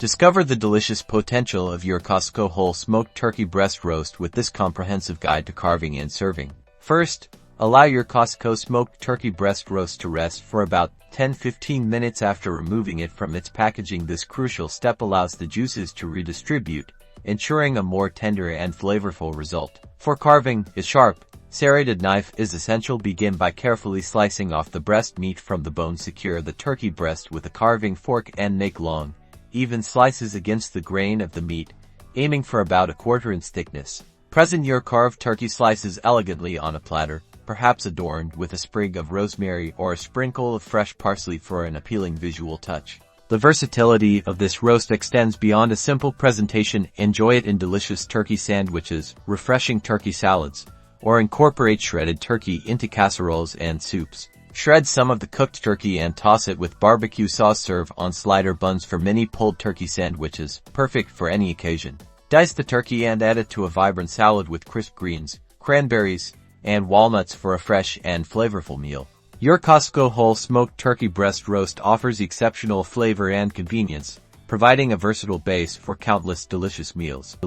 Discover the delicious potential of your Costco whole smoked turkey breast roast with this comprehensive guide to carving and serving. First, allow your Costco smoked turkey breast roast to rest for about 10-15 minutes after removing it from its packaging. This crucial step allows the juices to redistribute, ensuring a more tender and flavorful result. For carving, a sharp, serrated knife is essential. Begin by carefully slicing off the breast meat from the bone. Secure the turkey breast with a carving fork and make long, even slices against the grain of the meat, aiming for about a 1/4 inch thickness. Present your carved turkey slices elegantly on a platter, perhaps adorned with a sprig of rosemary or a sprinkle of fresh parsley for an appealing visual touch. The versatility of this roast extends beyond a simple presentation. Enjoy it in delicious turkey sandwiches, refreshing turkey salads, or incorporate shredded turkey into casseroles and soups. Shred some of the cooked turkey and toss it with barbecue sauce. Serve on slider buns for mini pulled turkey sandwiches, perfect for any occasion. Dice the turkey and add it to a vibrant salad with crisp greens, cranberries, and walnuts for a fresh and flavorful meal. Your Costco whole smoked turkey breast roast offers exceptional flavor and convenience, providing a versatile base for countless delicious meals.